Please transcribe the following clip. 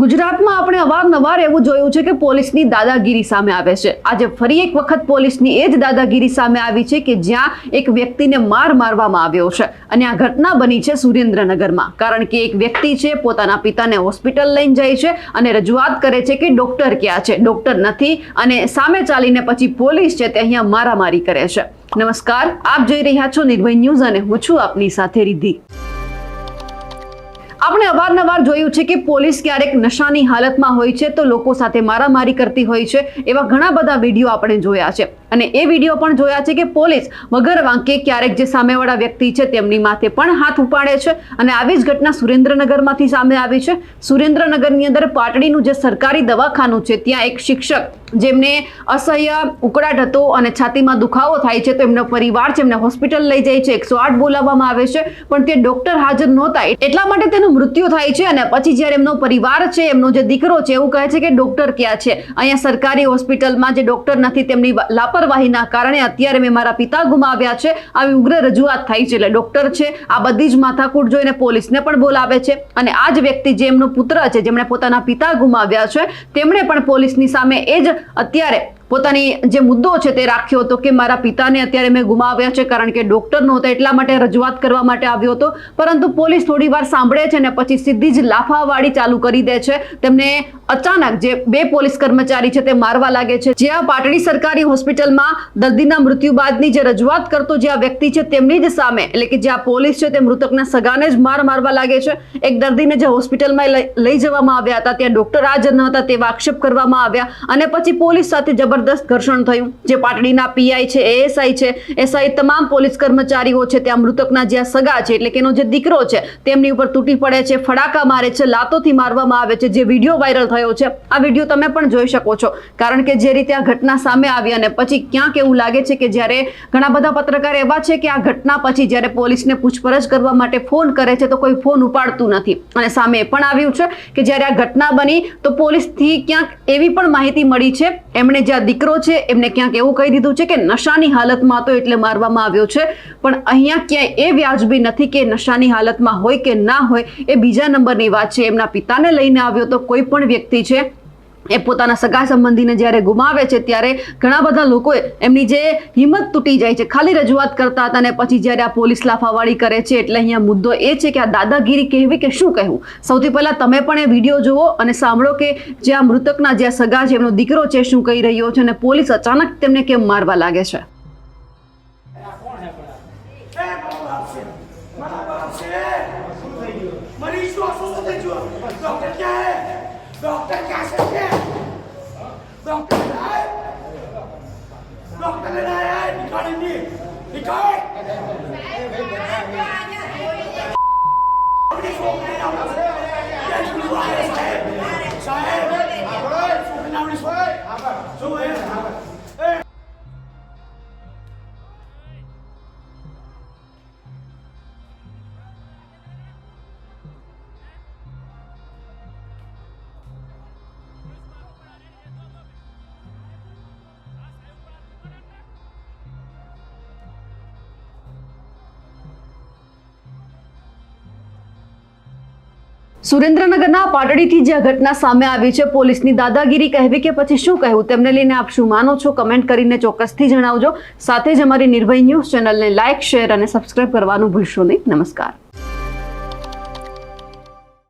ગુજરાતમાં આપણે અવારનવાર એવું જોયું છે કે પોલીસની દાદાગીરી સામે આવે છે। આજે ફરી એક વખત પોલીસની એ જ દાદાગીરી સામે આવી છે કે જ્યાં એક વ્યક્તિને મારવામાં આવ્યો છે અને આ ઘટના બની છે સુરેન્દ્રનગરમાં। કારણ કે એક વ્યક્તિ છે પોતાના પિતાને હોસ્પિટલ લઈને જાય છે અને રજૂઆત કરે છે કે ડોક્ટર ક્યાં છે, ડોક્ટર નથી, અને સામે ચાલીને પછી પોલીસ છે તે અહીંયા મારામારી કરે છે। નમસ્કાર, આપ જોઈ રહ્યા છો નિર્ભય ન્યૂઝ અને હું છું આપની સાથે રિદ્ધિ। આપણે અવારનવાર જોયું છે કે પોલીસ ક્યારેક નશાની હાલતમાં હોય છે તો લોકો સાથે મારામારી કરતી હોય છે। એવા ઘણા બધા વિડીયો આપણે જોયા છે અને એ વિડીયો પણ જોયા છે કે પોલીસ વગર વાંકે ક્યારેક જે સામેવાળા વ્યક્તિ છે તેમની માથે પણ હાથ ઉપાડે છે અને આવી જ ઘટના સુરેન્દ્રનગરમાંથી સામે આવી છે। સુરેન્દ્રનગરની અંદર પાટડીનું જે સરકારી દવાખાનું છે ત્યાં એક શિક્ષક જેમને અસહ્ય ઉકળાટ હતો અને છાતીમાં દુખાવો થાય છે તો એમનો પરિવાર છે એમને હોસ્પિટલ લઈ જાય છે, 108 બોલાવવામાં આવે છે પણ તે ડોક્ટર હાજર નહોતા એટલા માટે તેનું મૃત્યુ થાય છે। અને પછી જ્યારે એમનો પરિવાર છે, એમનો જે દીકરો છે એવું કહે છે કે ડોક્ટર ક્યાં છે, અહીંયા સરકારી હોસ્પિટલમાં જે ડોક્ટર નથી તેમની લાપરવાહીના કારણે અત્યારે મેં મારા પિતા ગુમાવ્યા છે, આવી ઉગ્ર રજૂઆત થાય છે। એટલે ડોક્ટર છે આ બધી જ માથાકૂટ જોઈને પોલીસને પણ બોલાવે છે અને આ જ વ્યક્તિ જે એમનો પુત્ર છે જેમણે પોતાના પિતા ગુમાવ્યા છે તેમણે પણ પોલીસની સામે એ જ અત્યારે પોતાની જે મુદ્દો છે તે રાખ્યો હતો કે મારા પિતાને અત્યારે મેં ગુમાવ્યા છે કારણ કે ડોક્ટર નહોતા એટલા માટે રજૂઆત કરવા માટે આવ્યો હતો। પરંતુ પોલીસ થોડી વાર સાંભળે છે અને પછી સીધી જ લાફાવાળી ચાલુ કરી દે છે। તેમને અચાનક જે બે પોલીસ કર્મચારી છે તે મારવા લાગે છે। જે આ પાટડી સરકારી હોસ્પિટલમાં દર્દીના મૃત્યુ બાદની જે રજૂઆત કરતો જે આ વ્યક્તિ છે તેમની જ સામે એટલે કે જે આ પોલીસ છે તે મૃતકના સગાને જ મારવા લાગે છે। એક દર્દીને જે હોસ્પિટલમાં લઈ જવામાં આવ્યા હતા ત્યાં ડોક્ટર હાજર ન હતા તેવા આક્ષેપ કરવામાં આવ્યા અને પછી પોલીસ સાથે જબરદસ્ત ઘર્ષણ થયું। જે પાટડીના પીઆઈ છે, એએસઆઈ છે, એસઆઈ તમામ પોલીસ કર્મચારીઓ છે ત્યાં મૃતકના જે સગા છે એટલે કે એનો જે દીકરો છે તેમની ઉપર તૂટી પડે છે, ફડાકા મારે છે, લાતોથી મારવામાં આવે છે। જે વિડીયો વાયરલ થયો છે આ વિડીયો તમે પણ જોઈ શકો છો કારણ કે જે રીતે આ ઘટના સામે આવી અને પછી ક્યાંક એવું લાગે છે કે જ્યારે ઘણા બધા પત્રકાર એવા છે કે આ ઘટના પછી જ્યારે પોલીસને પૂછપરછ કરવા માટે ફોન કરે છે તો કોઈ ફોન ઉપાડતું નથી અને સામે એ પણ આવ્યું છે કે જ્યારે આ ઘટના બની તો પોલીસથી ક્યાંક એવી પણ માહિતી મળી છે એમણે જે દીકરો છે એમને ક્યાંક એવું કહી દીધું છે કે નશાની હાલતમાં હતો એટલે મારવામાં આવ્યો છે પણ અહીંયા ક્યાંય એ વ્યાજબી નથી કે નશાની હાલતમાં હોય કે ના હોય એ બીજા નંબરની વાત છે। એમના પિતાને લઈને આવ્યો તો કોઈ પણ વ્યક્તિ છે એ પોતાના સગા સંબંધીને જ્યારે ગુમાવે છે ત્યારે ઘણા બધા લોકોએ એમની જે હિંમત તૂટી જાય છે, ખાલી રજૂઆત કરતા હતા અને પછી જ્યારે આ પોલીસ લાફાવાળી કરે છે એટલે અહીંયા મુદ્દો એ છે કે આ દાદાગીરી કહેવી કે શું કહેવું। સૌથી પહેલા તમે પણ એ વિડીયો જુઓ અને સાંભળો કે જે આ મૃતકના જે સગા છે એમનો દીકરો છે શું કહી રહ્યો છે અને પોલીસ અચાનક તેમને કેમ મારવા લાગે છે। डॉक्टर क्या सकते हैं? डॉक्टर है? डॉक्टर ने आया है निकालेंगे, निकाल। સુરેન્દ્રનગરના પાટડીથી જે ઘટના સામે આવી છે પોલીસની દાદાગીરી કહેવી કે પછી શું કહેવું તેમને લઈને આપ શું માનો છો કમેન્ટ કરીને ચોક્કસથી જણાવજો। સાથે જ અમારી નિર્ભય ન્યૂઝ ચેનલને લાઇક, શેર અને સબસ્ક્રાઇબ કરવાનું ભૂલશો નહીં। નમસ્કાર।